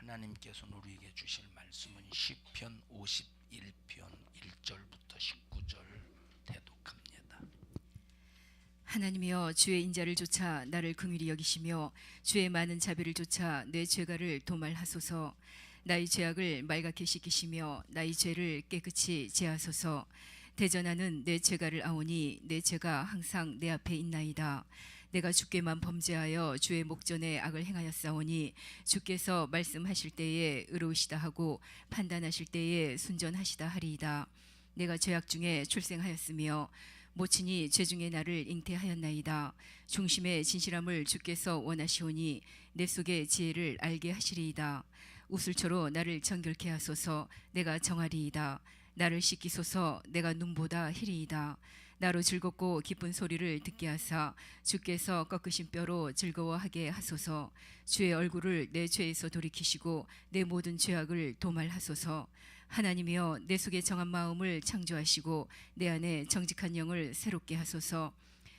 하나님께서 우리에게 주실 말씀은 시편 51편 1절부터 19절 대독합니다. 하나님이여, 주의 인자를 좇아 나를 긍휼히 여기시며 주의 많은 자비를 좇아 내 죄가를 도말하소서. 나의 죄악을 말갛게 씻기시며 나의 죄를 깨끗이 제하소서. 대전하는 내 죄가를 아오니 내 죄가 항상 내 앞에 있나이다. 내가 주께만 범죄하여 주의 목전에 악을 행하였사오니 주께서 말씀하실 때에 의로우시다 하고 판단하실 때에 순전하시다 하리이다. 내가 죄악 중에 출생하였으며 모친이 죄중에 나를 잉태하였나이다. 중심의 진실함을 주께서 원하시오니 내 속의 지혜를 알게 하시리이다. 우슬초로 나를 정결케 하소서. 내가 정하리이다. 나를 씻기소서. 내가 눈보다 희리이다. 나로 즐겁고 기쁜 소리를 듣게 하사 주께서 꺾으신 뼈로 즐거워하게 하소서. 주의 얼굴을 내 죄에서 돌이키시고 내 모든 죄악을 도말하소서. 하나님이여, 내 속에 정한 마음을 창조하시고 내 안에 정직한 영을 새롭게 하소서.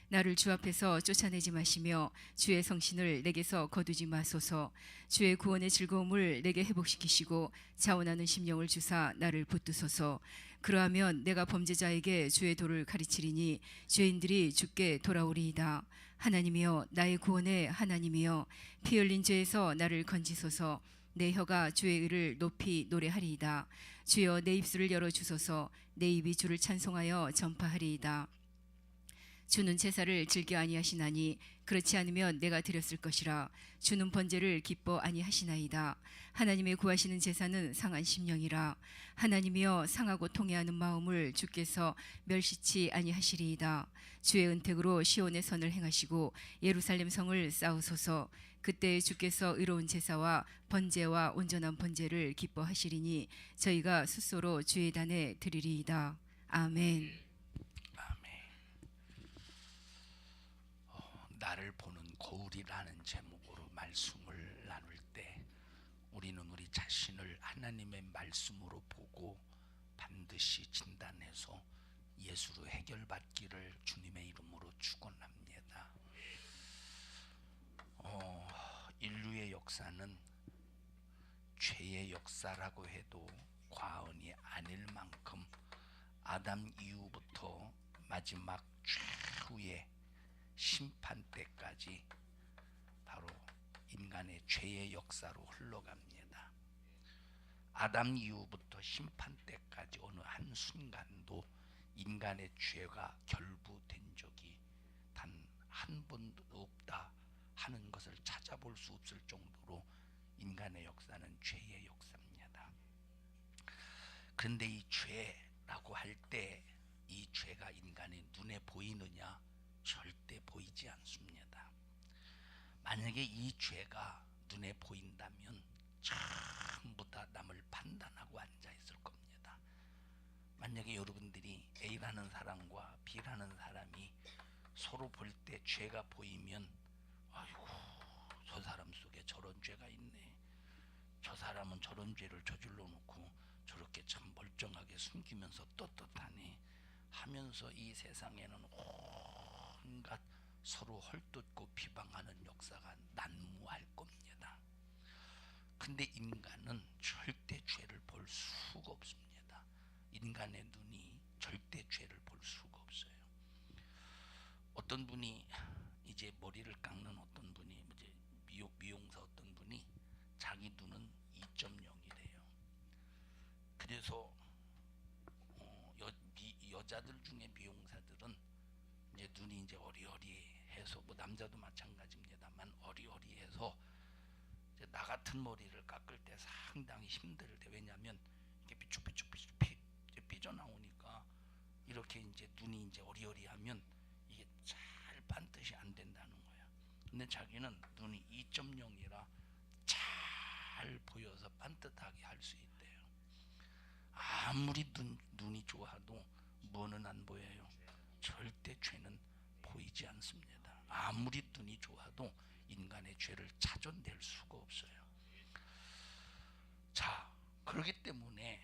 나를 주 앞에서 쫓아내지 마시며 주의 성신을 내게서 거두지 마소서. 주의 구원의 즐거움을 내게 회복시키시고 자원하는 심령을 주사 나를 붙드소서. 그러하면 내가 범죄자에게 주의 도를 가르치리니 죄인들이 주께 돌아오리이다. 하나님이여, 나의 구원의 하나님이여, 피 흘린 죄에서 나를 건지소서. 내 혀가 주의 의를 높이 노래하리이다. 주여, 내 입술을 열어주소서. 내 입이 주를 찬송하여 전파하리이다. 주는 제사를 즐겨 아니하시나니 그렇지 않으면 내가 드렸을 것이라. 주는 번제를 기뻐 아니하시나이다. 하나님의 구하시는 제사는 상한 심령이라. 하나님이여, 상하고 통회하는 마음을 주께서 멸시치 아니하시리이다. 주의 은택으로 시온의 선을 행하시고 예루살렘 성을 쌓으소서. 그때 주께서 의로운 제사와 번제와 온전한 번제를 기뻐하시리니 저희가 숫소로 주의 단에 드리리이다. 아멘. 나를 보는 거울이라는 제목으로 말씀을 나눌 때 우리는 우리 자신을 하나님의 말씀으로 보고 반드시 진단해서 예수로 해결받기를 주님의 이름으로 축원합니다. 인류의 역사는 죄의 역사라고 해도 과언이 아닐 만큼 아담 이후부터 마지막 최후의 심판 때까지 바로 인간의 죄의 역사로 흘러갑니다. 아담 이후부터 심판 때까지 어느 한순간도 인간의 죄가 결부된 적이 단 한 번도 없다 하는 것을 찾아볼 수 없을 정도로 인간의 역사는 죄의 역사입니다. 그런데 이 죄라고 할 때 이 죄가 인간의 눈에 보이느냐? 절대 보이지 않습니다. 만약에 이 죄가 눈에 보인다면 전부 다 남을 판단하고 앉아있을 겁니다. 만약에 여러분들이 A라는 사람과 B라는 사람이 서로 볼 때 죄가 보이면 아이고, 저 사람 속에 저런 죄가 있네, 저 사람은 저런 죄를 저질러 놓고 저렇게 참 멀쩡하게 숨기면서 떳떳하네 하면서 이 세상에는 온갖 서로 헐뜯고 비방하는 역사가 난무할 겁니다. 근데 인간은 절대 죄를 볼 수가 없습니다. 인간의 눈이 절대 죄를 볼 수가 없어요. 어떤 분이 이제 머리를 깎는 어떤 분이 이제 미용사 어떤 분이 자기 눈은 2.0이래요. 그래서 여자들 중에 미용사들은 이제 눈이 이제 어리어리해서, 뭐 남자도 마찬가지입니다만 어리어리해서 이제 나 같은 머리를 깎을 때 상당히 힘들 때, 왜냐하면 이게 삐죽삐죽 삐져나오니까 이렇게 이제 눈이 이제 어리어리하면 이게 잘 반듯이 안 된다는 거야. 근데 자기는 눈이 2.0이라 잘 보여서 반듯하게 할 수 있대요. 아무리 눈이 좋아도 뭐는 안 보여요? 절대 죄는 보이지 않습니다. 아무리 눈이 좋아도 인간의 죄를 찾아낼 수가 없어요. 자, 그렇기 때문에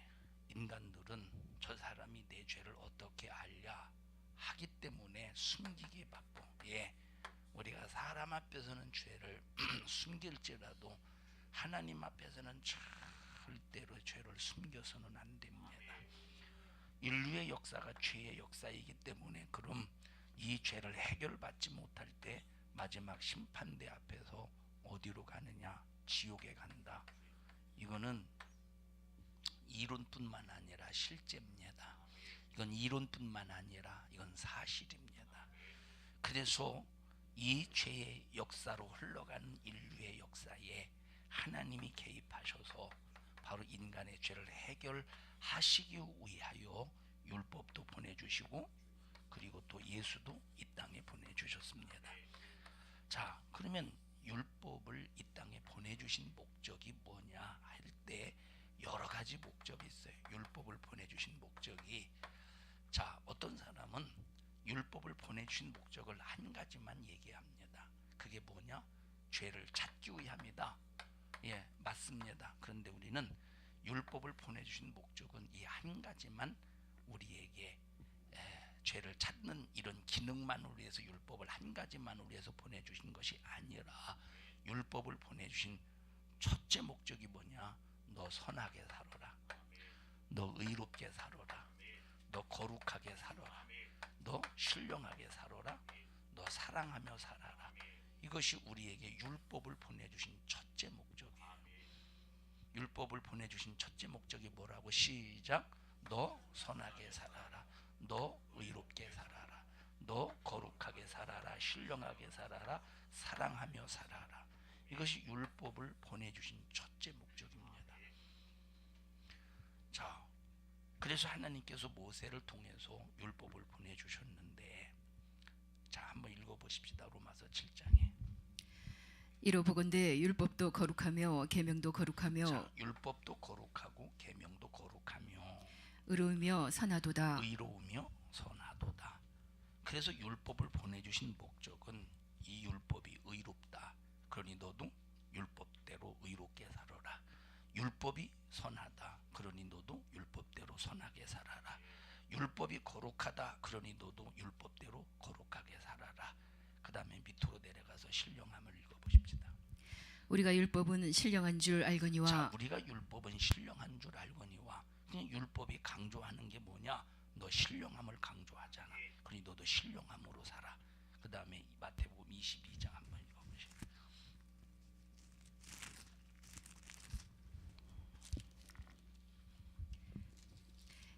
인간들은 저 사람이 내 죄를 어떻게 알랴 하기 때문에 숨기기 바빠. 우리가 사람 앞에서는 죄를 숨길지라도 하나님 앞에서는 절대로 죄를 숨겨서는 안 됩니다. 인류의 역사가 죄의 역사이기 때문에 그럼 이 죄를 해결받지 못할 때 마지막 심판대 앞에서 어디로 가느냐? 지옥에 간다. 이거는 이론뿐만 아니라 실제입니다. 이건 이론뿐만 아니라 이건 사실입니다. 그래서 이 죄의 역사로 흘러가는 인류의 역사에 하나님이 개입하셔서 바로 인간의 죄를 해결하시기 위하여 율법도 보내주시고 그리고 또 예수도 이 땅에 보내주셨습니다. 자, 그러면 율법을 이 땅에 보내주신 목적이 뭐냐 할 때 여러 가지 목적이 있어요. 율법을 보내주신 목적이, 자, 어떤 사람은 율법을 보내주신 목적을 한 가지만 얘기합니다. 그게 뭐냐? 죄를 찾기 위함이다. 예, 맞습니다. 그런데 우리는 율법을 보내주신 목적은 이 한 가지만 우리에게 죄를 찾는 이런 기능만을 위해서 율법을 한 가지만을 위해서 보내주신 것이 아니라 율법을 보내주신 첫째 목적이 뭐냐? 너 선하게 살아라. 너 의롭게 살아라. 너 거룩하게 살아라. 너 신령하게 살아라. 너 사랑하며 살아라. 이것이 우리에게 율법을 보내주신 첫째 목적이에요. 율법을 보내주신 첫째 목적이 뭐라고? 시작. 너 선하게 살아라. 너 의롭게 살아라. 너 거룩하게 살아라. 신령하게 살아라. 사랑하며 살아라. 이것이 율법을 보내주신 첫째 목적입니다. 자, 그래서 하나님께서 모세를 통해서 율법을 보내주셨는데, 자, 한번 읽어보십시다. 로마서 7장에. 이로 보건대 율법도 거룩하며 계명도 거룩하며 자, 율법도 거룩하고 계명도 거룩하며 의로우며 선하도다. 의로우며 선하도다. 그래서 율법을 보내주신 목적은 이 율법이 의롭다. 그러니 너도 율법대로 의롭게 살아라. 율법이 선하다. 그러니 너도 율법대로 선하게 살아라. 율법이 거룩하다. 그러니 너도 율법대로 거룩하게 살아라. 그 다음에 밑으로 내려가서 신령함을 읽어보십시다. 우리가 율법은 신령한 줄 알거니와. 자, 우리가 율법은 신령한 줄 알거니와. 그냥 율법이 강조하는 게 뭐냐? 너 신령함을 강조하잖아. 그러니 너도 신령함으로 살아. 그 다음에 마태복음 22장 한번 읽어보시죠.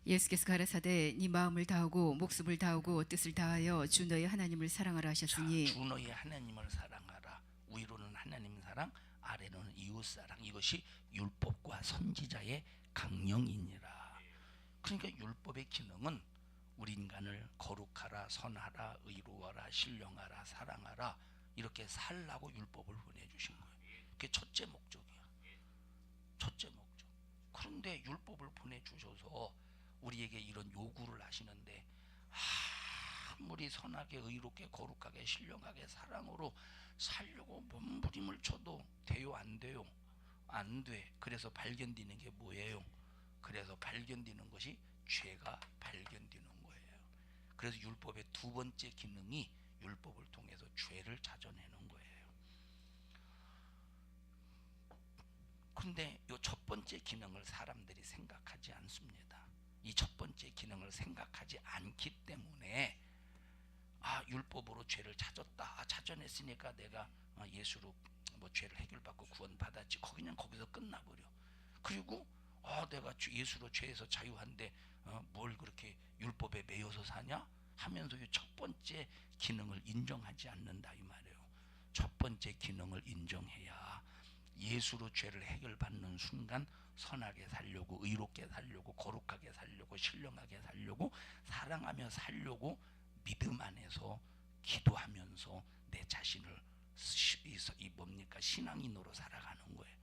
예수께서 가라사대 네 마음을 다하고 목숨을 다하고 뜻을 다하여 주 너의 하나님을 사랑하라 하셨으니. 자, 주 너의 하나님을 사랑하라. 위로는 하나님 사랑, 아래로는 이웃 사랑. 이것이 율법과 선지자의 강령이니라. 그러니까 율법의 기능은 우리 인간을 거룩하라, 선하라, 의로워라, 신령하라, 사랑하라 이렇게 살라고 율법을 보내주신 거예요. 그게 첫째 목적이야. 첫째 목적. 그런데 율법을 보내주셔서 우리에게 이런 요구를 하시는데 아무리 선하게 의롭게 거룩하게 신령하게 사랑으로 살려고 몸부림을 쳐도 돼요? 안 돼요? 안 돼. 그래서 발견되는 게 뭐예요? 그래서 발견되는 것이 죄가 발견되는 거예요. 그래서 율법의 두 번째 기능이 율법을 통해서 죄를 찾아내는 거예요. 근데 이 첫 번째 기능을 사람들이 생각하지 않습니다. 이 첫 번째 기능을 생각하지 않기 때문에 율법으로 죄를 찾았다. 찾아냈으니까 내가 예수로 뭐 죄를 해결받고 구원받았지. 그냥 거기서 끝나버려. 그리고 내가 예수로 죄에서 자유한데 뭘 그렇게 율법에 매여서 사냐? 하면서 이 첫 번째 기능을 인정하지 않는다 이 말이에요. 첫 번째 기능을 인정해야 예수로 죄를 해결받는 순간 선하게 살려고, 의롭게 살려고, 거룩하게 살려고, 신령하게 살려고, 사랑하며 살려고 믿음 안에서 기도하면서 내 자신을 뭡니까? 신앙인으로 살아가는 거예요.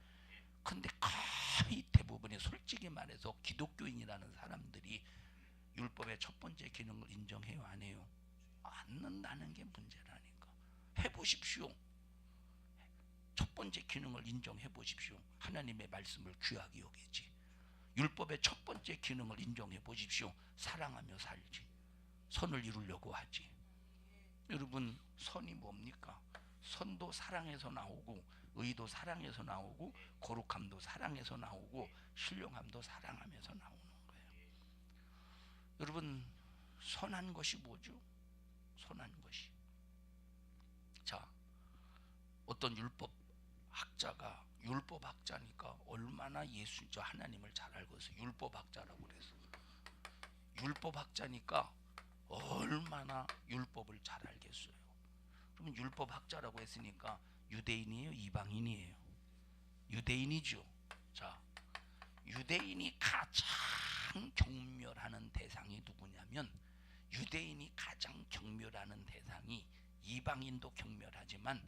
근데 거의 대부분의 솔직히 말해서 기독교인이라는 사람들이 율법의 첫 번째 기능을 인정해요? 안 해요? 않는다는 게 문제라니까. 해보십시오. 첫 번째 기능을 인정해 보십시오. 하나님의 말씀을 귀하게 여기지. 율법의 첫 번째 기능을 인정해 보십시오. 사랑하며 살지. 선을 이루려고 하지. 여러분, 선이 뭡니까? 선도 사랑에서 나오고, 의도 사랑에서 나오고, 거룩함도 사랑에서 나오고, 신령함도 사랑하면서 나오는 거예요. 여러분, 선한 것이 뭐죠? 선한 것이, 자, 어떤 율법학자니까 얼마나 저 하나님을 잘 알고 있어요. 율법학자라고 그래서, 율법학자니까 얼마나 율법을 잘 알겠어요. 그러면 율법학자라고 했으니까 유대인이에요, 이방인이에요? 유대인이죠. 자, 유대인이 가장 경멸하는 대상이 누구냐면, 유대인이 가장 경멸하는 대상이, 이방인도 경멸하지만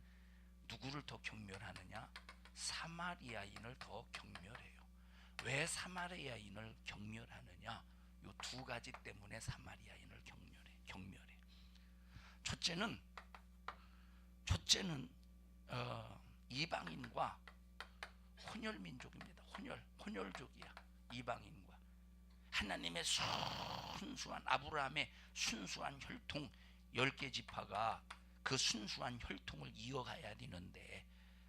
누구를 더 경멸하느냐? 사마리아인을 더 경멸해요. 왜 사마리아인을 경멸하느냐? 요 두 가지 때문에 사마리아인을 경멸해. 첫째는 이방인과 혼혈민족입니다. 혼혈족이야. 이방인과 하나님의 순수한, 아브라함의 순수한 혈통 10개 지파가 그 순수한 혈통을 이어가야 되는데,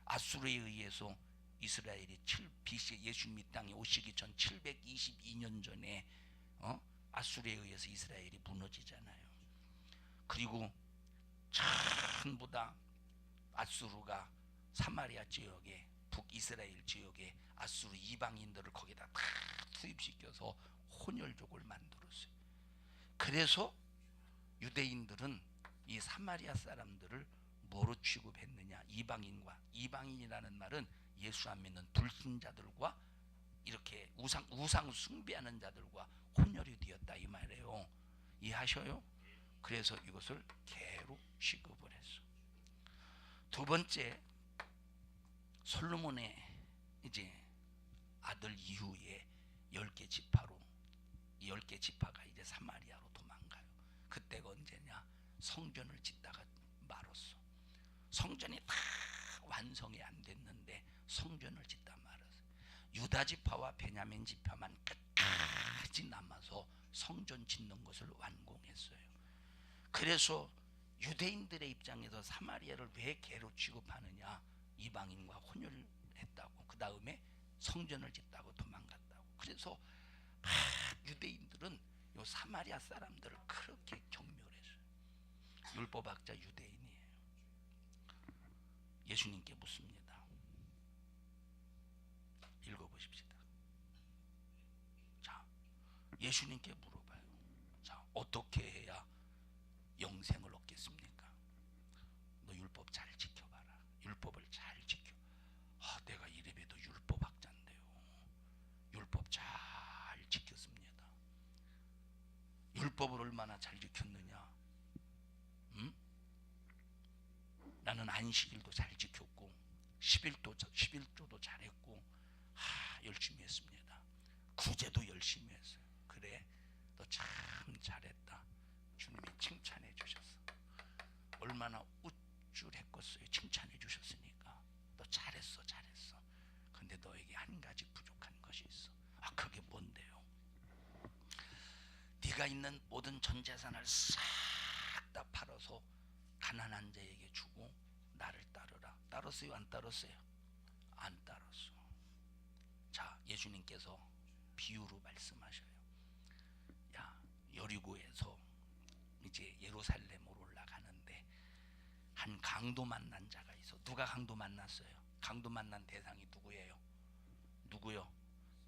아수르에 의해서 이스라엘이 BC 예수님 이 땅에 오시기 전 722년 전에 아수르에 의해서 이스라엘이 무너지잖아요. 그리고 전부 다 아수르가 사마리아 지역에, 북이스라엘 지역에 아수르 이방인들을 거기다 다 투입시켜서 혼혈족을 만들었어요. 그래서 유대인들은 이 사마리아 사람들을 뭐로 취급했느냐? 이방인이라는 말은 예수 안 믿는 불신자들과 이렇게 우상 숭배하는 자들과 혼혈이 되었다 이 말이에요. 이해하셔요? 그래서 이것을 개로 취급을 했어. 두 번째, 솔로몬의 이제 아들 이후에 10개 지파로, 10개 지파가 이제 사마리아로 도망가요. 그때가 언제냐? 성전을 짓다가 말았어. 성전이 다 완성이 안 됐는데 성전을 짓다 말았어. 유다 지파와 베냐민 지파만 끝까지 남아서 성전 짓는 것을 완공했어요. 그래서 유대인들의 입장에서 사마리아를 왜 개로 취급하느냐? 이방인과 혼혈했다고, 그 다음에 성전을 짓다고 도망갔다고. 그래서 유대인들은 요 사마리아 사람들을 그렇게 경멸했어요. 율법학자 유대인이에요. 예수님께 묻습니다. 읽어보십시다. 자, 예수님께 물어봐요. 자, 어떻게 해야 영생을 얻겠습니까? 너 율법 잘 지켜봐라. 율법을 잘 지켜. 내가 이래봬도 율법학자인데요. 율법 잘 지켰습니다. 율법을 얼마나 잘 지켰느냐? 나는 안식일도 잘 지켰고 11조도 잘했고 열심히 했습니다. 구제도 열심히 했어요. 그래, 너 참 잘했다. 주님이 칭찬해 주셨어. 얼마나 우쭐했겠어요. 칭찬해 주셨으니까. 너 잘했어. 근데 너에게 한 가지 부족한 것이 있어. 그게 뭔데요? 네가 있는 모든 전 재산을 싹 다 팔아서 가난한 자에게 주고 나를 따르라. 따랐어요? 안 따랐어요? 안 따랐어. 자, 예수님께서 비유로 말씀하셔요. 야, 여리고에서 이제 예루살렘으로 올라가는데 한 강도 만난 자가 있어. 누가 강도 만났어요? 강도 만난 대상이 누구요?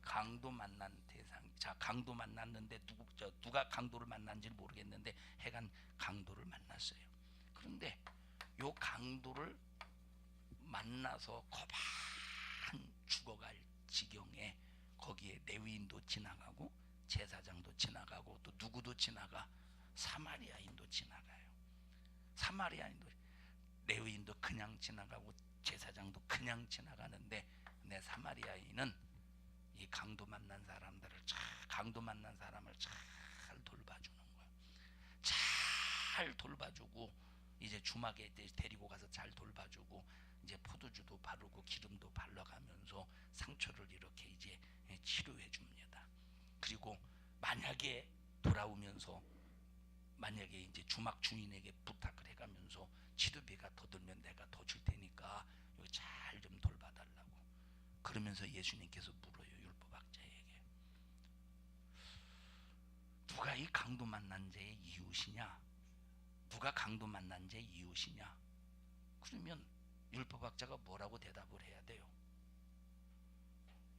강도 만난 대상. 자, 강도 만났는데 누가 강도를 만난지 모르겠는데 해간 강도를 만났어요. 그런데 요 강도를 만나서 거반 죽어갈 지경에 거기에 레위인도 지나가고 제사장도 지나가고 또 누구도 지나가? 사마리아인도 지나가요. 사마리아인도, 레위인도 그냥 지나가고 제사장도 그냥 지나가는데 내 사마리아인은 이 강도 만난 사람을 잘 돌봐주는 거예요. 잘 돌봐주고 이제 주막에 데리고 가서 잘 돌봐주고 이제 포도주도 바르고 기름도 발라가면서 상처를 이렇게 이제 치료해 줍니다. 그리고 만약에 돌아오면서 만약에 이제 주막 주인에게 부탁을 해가면서 치료비가 더 들면 내가 더 줄 테니까 이거 잘 좀 돌봐달라고. 그러면서 예수님께서 물어요, 율법학자에게. 누가 이 강도 만난 자의 이웃이냐? 누가 강도 만난 자의 이웃이냐? 그러면 율법학자가 뭐라고 대답을 해야 돼요?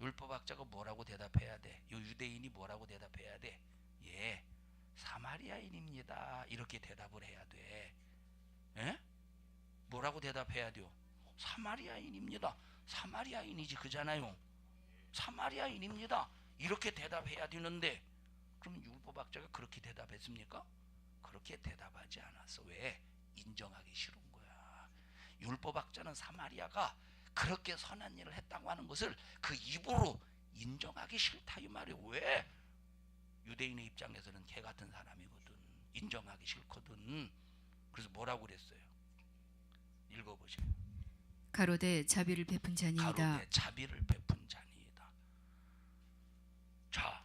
율법학자가 뭐라고 대답해야 돼? 이 유대인이 뭐라고 대답해야 돼? 예, 사마리아인입니다. 이렇게 대답을 해야 돼. 예? 뭐라고 대답해야 돼요? 사마리아인입니다. 사마리아인이지 그잖아요. 사마리아인입니다. 이렇게 대답해야 되는데, 그럼 율법학자가 그렇게 대답했습니까? 그렇게 대답하지 않았어. 왜? 인정하기 싫은 거야. 율법학자는 사마리아가 그렇게 선한 일을 했다고 하는 것을 그 입으로 인정하기 싫다 이 말이에요. 왜? 유대인의 입장에서는 개 같은 사람이거든. 인정하기 싫거든. 그래서 뭐라고 그랬어요? 읽어보세요. 가로되 자비를 베푼 자니이다. 가로되 자비를 베푼 자니이다. 자,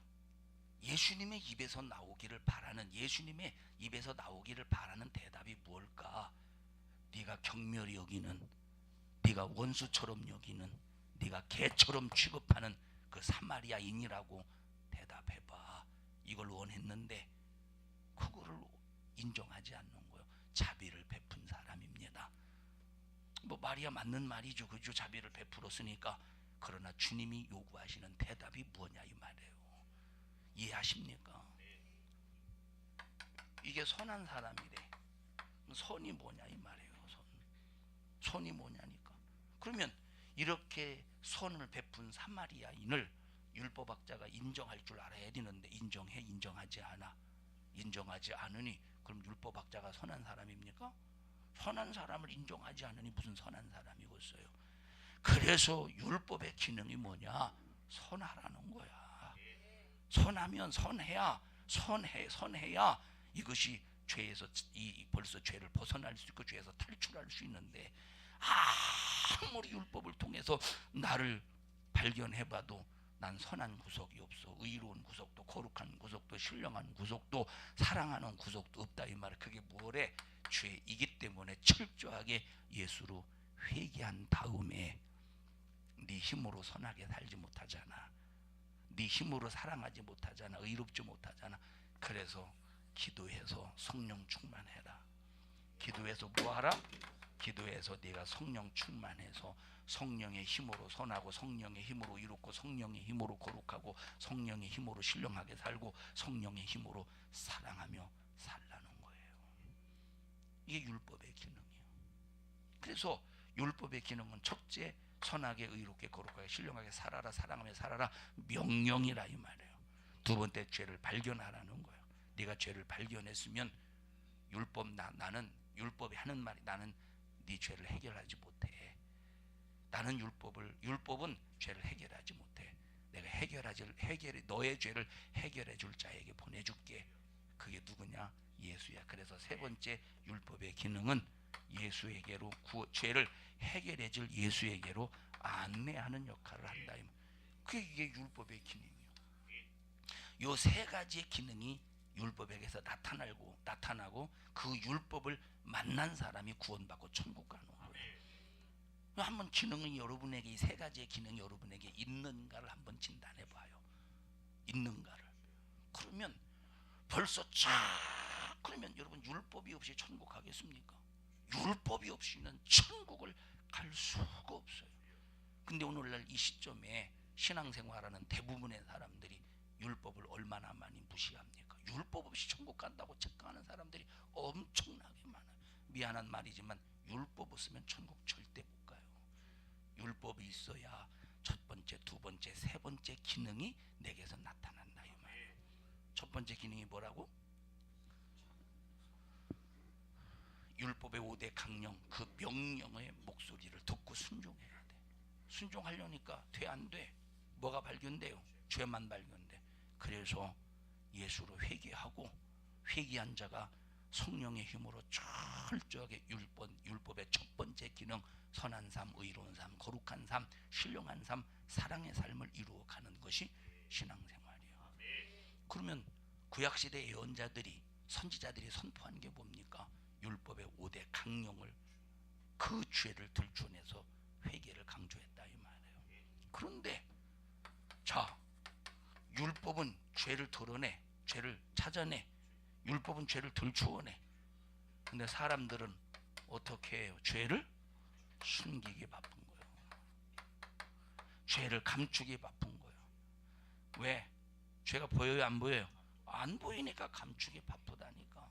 예수님의 입에서 나오기를 바라는, 예수님의 입에서 나오기를 바라는 대답이 뭘까? 네가 경멸히 여기는, 네가 원수처럼 여기는, 네가 개처럼 취급하는 그 사마리아인이라고 대답해봐. 이걸 원했는데 그거를 인정하지 않는 거예요. 자비를 베푼 사람입니다. 뭐 말이야 맞는 말이죠. 그죠? 자비를 베풀었으니까. 그러나 주님이 요구하시는 대답이 뭐냐 이 말이에요. 이해하십니까? 이게 선한 사람이래. 선이 뭐냐 이 말이에요. 선이 뭐냐니까. 그러면 이렇게 선을 베푼 사마리아인을 율법학자가 인정할 줄 알아야 되는데, 인정해? 인정하지 않아. 인정하지 않으니 그럼 율법학자가 선한 사람입니까? 선한 사람을 인정하지 않으니 무슨 선한 사람이겠어요. 그래서 율법의 기능이 뭐냐? 선하라는 거야. 선하면 선해야 이것이 죄에서 벌써 죄를 벗어날 수 있고 죄에서 탈출할 수 있는데, 아무리 율법을 통해서 나를 발견해봐도 난 선한 구석이 없어. 의로운 구석도, 거룩한 구석도, 신령한 구석도, 사랑하는 구석도 없다 이 말. 그게 뭐래? 죄이기 때문에 철저하게 예수로 회개한 다음에 네 힘으로 선하게 살지 못하잖아. 네 힘으로 사랑하지 못하잖아. 의롭지 못하잖아. 그래서 기도해서 성령 충만해라. 기도해서 뭐하라? 기도해서 네가 성령 충만해서 성령의 힘으로 선하고, 성령의 힘으로 이롭고, 성령의 힘으로 거룩하고, 성령의 힘으로 신령하게 살고, 성령의 힘으로 사랑하며 살라는 거예요. 이게 율법의 기능이에요. 그래서 율법의 기능은 첫째, 선하게 의롭게 거룩하게 신령하게 살아라, 사랑하며 살아라, 명령이라 이 말이에요. 두 번째, 죄를 발견하라는 거예요. 네가 죄를 발견했으면 나는 율법이 하는 말이, 나는 네 죄를 해결하지 못해. 나는 율법은 죄를 해결하지 못해. 내가 너의 죄를 해결해 줄 자에게 보내줄게. 그게 누구냐? 예수야. 그래서 세 번째 율법의 기능은 예수에게로 죄를 해결해 줄 예수에게로 안내하는 역할을 한다. 그게 이게 율법의 기능이에요. 요 세 가지의 기능이 율법에게서 나타나고 그 율법을 만난 사람이 구원받고 천국 가는 거예요. 한번 기능이 여러분에게, 이 세 가지의 기능이 여러분에게 있는가를 한번 진단해 봐요. 있는가를. 그러면 벌써 그러면 여러분 율법이 없이 천국 가겠습니까? 율법이 없이는 천국을 갈 수가 없어요. 근데 오늘날 이 시점에 신앙생활하는 대부분의 사람들이 율법을 얼마나 많이 무시합니까? 율법 없이 천국 간다고 착각하는 사람들이 엄청나게 많아요. 미안한 말이지만 율법 없으면 천국 절대 못 가요. 율법이 있어야 첫 번째, 두 번째, 세 번째 기능이 내게서 나타난다 이 말. 첫 번째 기능이 뭐라고? 율법의 5대 강령, 그 명령의 목소리를 듣고 순종해야 돼. 순종하려니까 안 돼. 뭐가 발견돼요? 죄만 발견돼. 그래서 예수로 회개하고, 회개한 자가 성령의 힘으로 철저하게 율법의 첫 번째 기능, 선한 삶, 의로운 삶, 거룩한 삶, 신령한 삶, 사랑의 삶을 이루어가는 것이 신앙생활이에요. 그러면 구약시대 예언자들이, 선지자들이 선포한 게 뭡니까? 율법의 5대 강령을 그 죄를 들추어내서 회개를 강조했다 이 말이에요. 그런데 자, 율법은 죄를 드러내, 죄를 찾아내, 율법은 죄를 들추어내. 근데 사람들은 어떻게 해요? 죄를 숨기기 바쁜 거예요. 죄를 감추기 바쁜 거예요. 왜? 죄가 보여요, 안 보여요? 안 보이니까 감추기 바쁘다니까.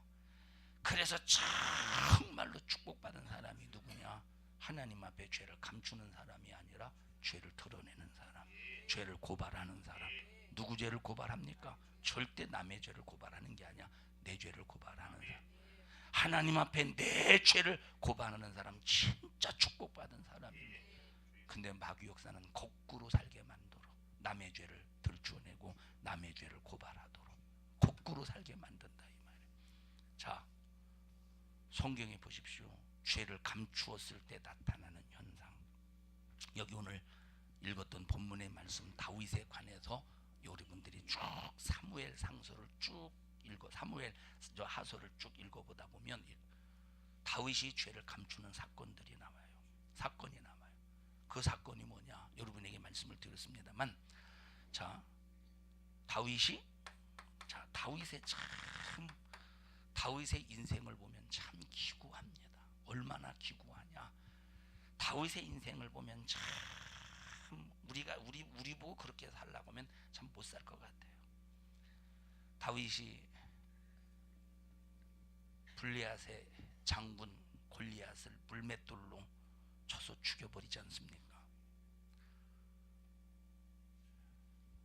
그래서 정말로 축복받은 사람이 누구냐? 하나님 앞에 죄를 감추는 사람이 아니라 죄를 드러내는 사람, 죄를 고발하는 사람. 누구 죄를 고발합니까? 절대 남의 죄를 고발하는 게 아니야. 내 죄를 고발하는 사람. 하나님 앞에 내 죄를 고발하는 사람 진짜 축복받은 사람이에요. 근데 마귀 역사는 거꾸로 살게 만들어. 남의 죄를 들추어내고 남의 죄를 고발하도록 거꾸로 살게 만든다 이 말이에요. 자, 성경에 보십시오. 죄를 감추었을 때 나타나는 현상. 여기 오늘 읽었던 본문의 말씀 다윗에 관해서 여러분들이 쭉 사무엘 상서를 쭉 읽어 사무엘 하서를 쭉 읽어보다 보면 다윗이 죄를 감추는 사건들이 나와요. 사건이 나와요. 그 사건이 뭐냐? 여러분에게 말씀을 드렸습니다만, 자, 다윗이 다윗의 인생을 보면 참 기구합니다. 얼마나 기구하냐? 다윗의 인생을 보면 참 우리 보고 그렇게 살라고 하면 참 못 살 것 같아요. 다윗이 블레앗의 장군 골리앗을 물맷돌로 쳐서 죽여버리지 않습니까?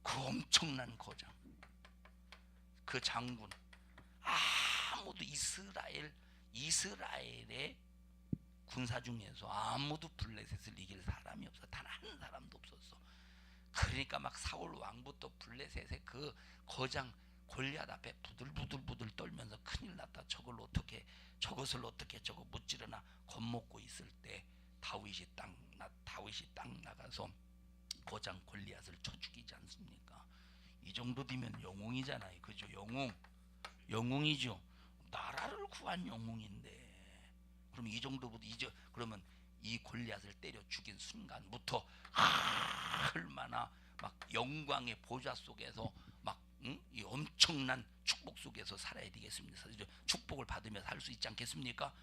그 엄청난 거장, 그 장군, 아무도 이스라엘의 군사 중에서 아무도 블레셋을 이길 사람이 없어. 단 한 사람도 없었어. 그러니까 막 사울 왕부터 블레셋의 그 거장 골리앗 앞에 부들부들 떨면서 큰일 났다. 저것을 어떻게 저거 무찌르나 겁먹고 있을 때 다윗이 딱 나가서 거장 골리앗을 쳐 죽이지 않습니까? 이 정도 되면 영웅이잖아요. 그죠? 영웅이죠. 나라를 구한 영웅인데. 그럼 이 정도부터 그러면 이 골리앗을 때려 죽인 순간부터 얼마나 막 영광의 보좌 속에서 막 이 엄청난 축복 속에서 살아야 되겠습니까? 축복을 받으며 살 수 있지 않겠습니까?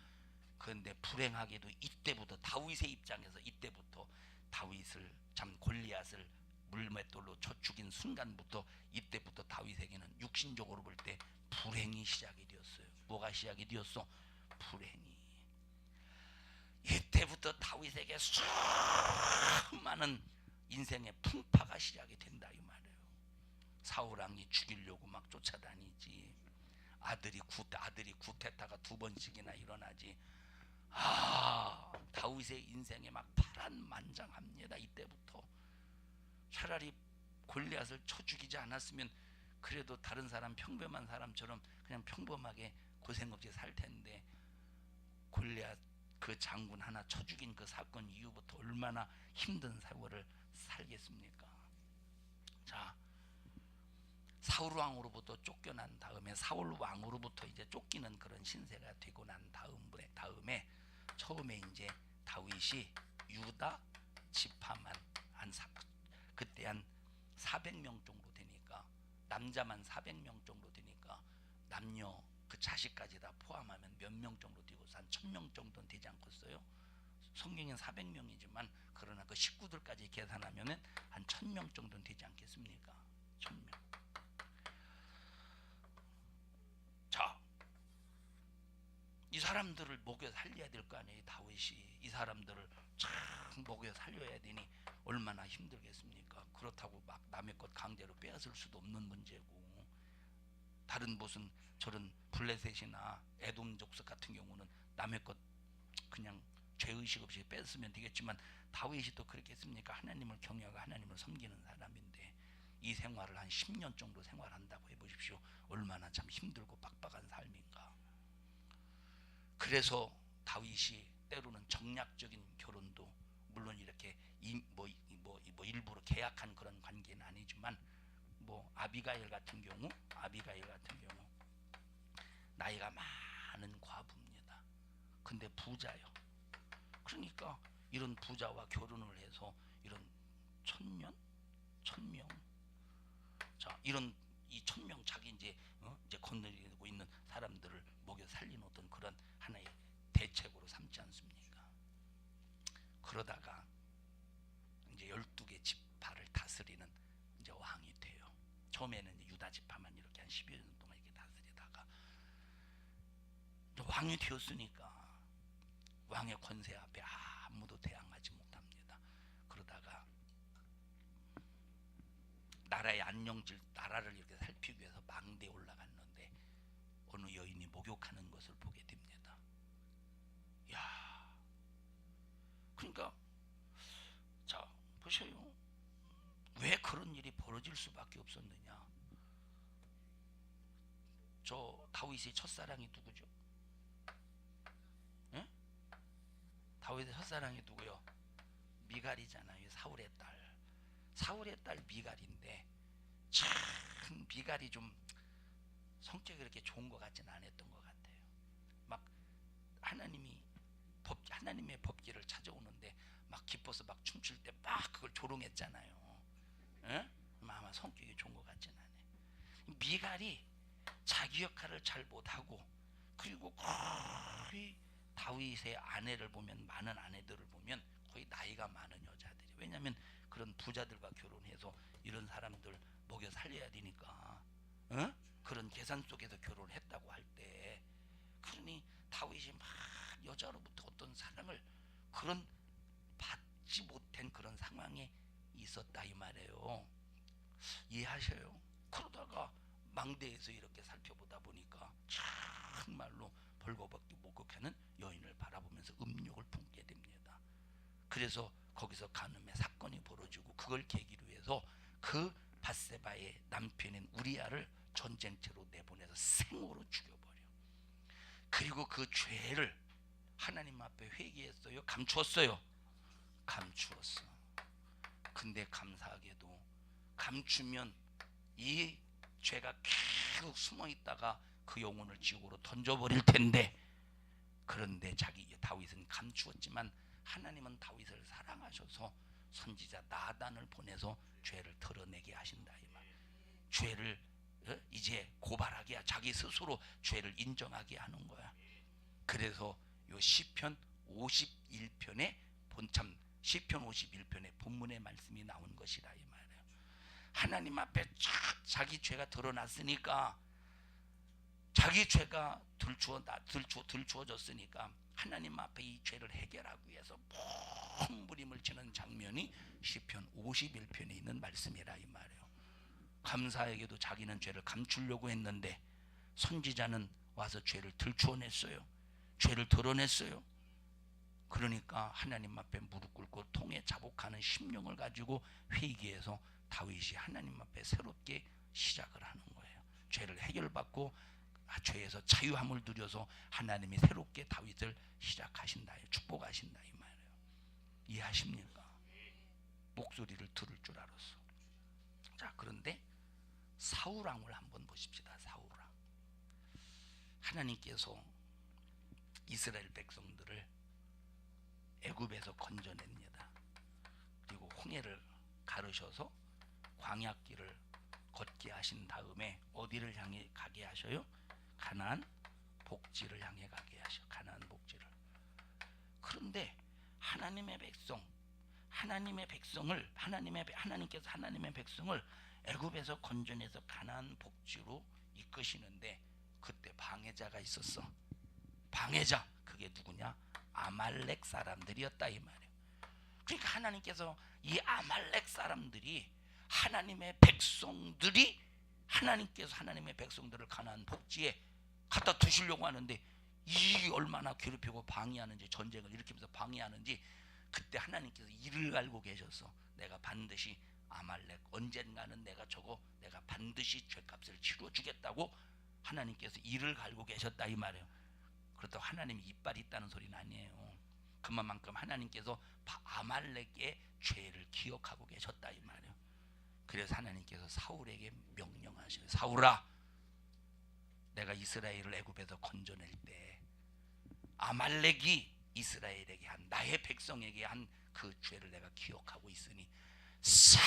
그런데 불행하게도 이때부터 다윗의 입장에서 이때부터 다윗을 골리앗을 물맷돌로 쳐 죽인 순간부터 이때부터 다윗에게는 육신적으로 볼 때 불행이 시작이 되었어요. 뭐가 시작이 되었어? 불행이. 이때부터 다윗에게 수많은 인생의 풍파가 시작이 된다 이 말이에요. 사울 왕이 죽이려고 막 쫓아다니지. 아들이 구태타가 2번씩이나 일어나지. 다윗의 인생에 막 파란만장합니다. 이때부터. 차라리 골리앗을 쳐 죽이지 않았으면 그래도 다른 사람 평범한 사람처럼 그냥 평범하게 고생 없이 살 텐데, 골리앗 그 장군 하나 쳐 죽인 그 사건 이후부터 얼마나 힘든 세월을 살겠습니까? 자, 사울 왕으로부터 쫓겨난 다음에 사울 왕으로부터 이제 쫓기는 그런 신세가 되고 난 다음에 처음에 이제 다윗이 유다 지파만 그때 한 400명 정도 되니까, 남자만 400명 정도 되니까 남녀 그 자식까지 다 포함하면 몇 명 정도 되고 한 1000명 정도는 되지 않겠어요? 성경엔 400명이지만 그러나 그 식구들까지 계산하면은 한 1000명 정도는 되지 않겠습니까? 1000명. 자, 이 사람들을 먹여 살려야 될 거 아니에요. 다윗이 이 사람들을 참 먹여 살려야 되니 얼마나 힘들겠습니까? 그렇다고 막 남의 것 강제로 빼앗을 수도 없는 문제고, 다른 무슨 저런 블레셋이나 에돔 족속 같은 경우는 남의 것 그냥 죄의식 없이 뺏으면 되겠지만, 다윗이 또 그렇겠습니까? 하나님을 경외하고 하나님을 섬기는 사람인데 이 생활을 한 10년 정도 생활한다고 해보십시오. 얼마나 참 힘들고 빡빡한 삶인가. 그래서 다윗이 때로는 정략적인 결혼도, 물론 이렇게 일부러 계약한 그런 관계는 아니지만, 아비가일 같은 경우 나이가 많은 과부입니다. 근데 부자요. 그러니까 이런 부자와 결혼을 해서 이런 천명, 자 이런 이 1000명 자기 이제 건너리고 있는 사람들을 먹여 살리는 어떤 그런 하나의 대책으로 삼지 않습니까? 그러다가 이제 12개 지파를 다스리는 이제 왕이 돼요. 처음에는 이제 유다 지파만 이렇게 한 10여 년 동안 이렇게 다스리다가 왕이 되었으니까 왕의 권세 앞에 아무도 대항하지 못합니다. 그러다가 나라의 나라를 이렇게 살피기 위해서 망대에 올라갔는데 어느 여인이 목욕하는 것을 보게 됩니다. 야, 그러니까 자 보셔요. 왜 그런 일이 벌어질 수밖에 없었느냐? 저 다윗의 첫사랑이 누구죠? 예? 다윗의 첫사랑이 누구요? 미갈이잖아요. 사울의 딸 미갈인데 참 미갈이 좀 성격이 그렇게 좋은 것 같지는 않았던 것 같아요. 막 하나님의 법궤를 찾아오는데 막 기뻐서 막 춤출 때 막 그걸 조롱했잖아요. 예? 아마 성격이 좋은 것 같지는 않아요. 미갈이 자기 역할을 잘 못하고 그리고 거의 다윗의 아내를 보면 많은 아내들을 보면 거의 나이가 많은 여자들이 왜냐하면 그런 부자들과 결혼해서 이런 사람들 먹여 살려야 되니까 그런 계산 속에서 결혼했다고 할 때 그러니 다윗이 막 여자로부터 어떤 사랑을 그런 받지 못한 그런 상황에 있었다 이 말이에요. 이해하셔요? 그러다가 망대에서 이렇게 살펴보다 보니까 정말로 벌거벗고 목욕하는 여인을 바라보면서 음욕을 품게 됩니다. 그래서 거기서 간음의 사건이 벌어지고 그걸 계기로 해서 그 밧세바의 남편인 우리아를 전쟁터로 내보내서 생으로 죽여버려. 그리고 그 죄를 하나님 앞에 회개했어요? 감추었어요? 감추었어. 근데 감사하게도 감추면 이 죄가 계속 숨어 있다가 그 영혼을 지옥으로 던져버릴 텐데 그런데 다윗은 감추었지만 하나님은 다윗을 사랑하셔서 선지자 나단을 보내서 죄를 털어내게 하신다 이 말. 죄를 이제 고발하게 자기 스스로 죄를 인정하게 하는 거야. 그래서 요 시편 51편의 본참 시편 51편의 본문의 말씀이 나온 것이라 이 말이에요. 하나님 앞에 자기 죄가 드러났으니까 자기 죄가 들추어졌으니까 하나님 앞에 이 죄를 해결하기 위해서 몸부림을 치는 장면이 시편 51편에 있는 말씀이라 이 말이에요. 감사하게도 자기는 죄를 감추려고 했는데 선지자는 와서 죄를 들추어냈어요. 죄를 드러냈어요. 그러니까 하나님 앞에 무릎 꿇고 통에 자복하는 심령을 가지고 회개해서 다윗이 하나님 앞에 새롭게 시작을 하는 거예요. 죄를 해결받고 죄에서 자유함을 누려서 하나님이 새롭게 다윗을 시작하신다, 축복하신다 이 말이에요. 이해하십니까? 목소리를 들을 줄 알았어. 자, 그런데 사울왕을 한번 보십시다. 사울왕. 하나님께서 이스라엘 백성들을 애굽에서 건져냅니다. 그리고 홍해를 가르셔서 광야길을 걷게 하신 다음에 어디를 향해 가게 하셔요? 가나안 복지를 향해 가게 하셔. 가나안 복지를. 그런데 하나님께서 하나님의 백성을 애굽에서 건져내서 가나안 복지로 이끄시는데 그때 방해자가 있었어. 방해자. 그게 누구냐? 아말렉 사람들이었다 이 말이에요. 그러니까 하나님께서 이 아말렉 사람들이 하나님께서 하나님의 백성들을 가나안 복지에 갖다 두시려고 하는데 이 얼마나 괴롭히고 방해하는지, 전쟁을 일으키면서 방해하는지 그때 하나님께서 이를 알고 계셔서 내가 반드시 아말렉 언젠가는 내가 반드시 죄값을 치러 주겠다고 하나님께서 이를 갈고 계셨다 이 말이에요. 그렇다고 하나님이 이빨이 있다는 소리는 아니에요. 그만큼 하나님께서 아말렉의 죄를 기억하고 계셨다 이 말이에요. 그래서 하나님께서 사울에게 명령하셔요. 사울아, 내가 이스라엘을 애굽에서 건져낼 때 아말렉이 이스라엘에게 한, 나의 백성에게 한 그 죄를 내가 기억하고 있으니 싹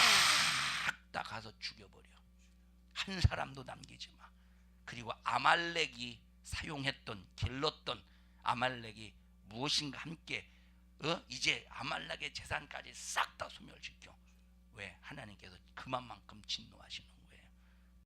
다 가서 죽여버려. 한 사람도 남기지 마. 그리고 아말렉이 사용했던, 길렀던 아말렉이 무엇인가 함께 이제 아말렉의 재산까지 싹 다 소멸시켜. 왜? 하나님께서 그만큼 진노하시는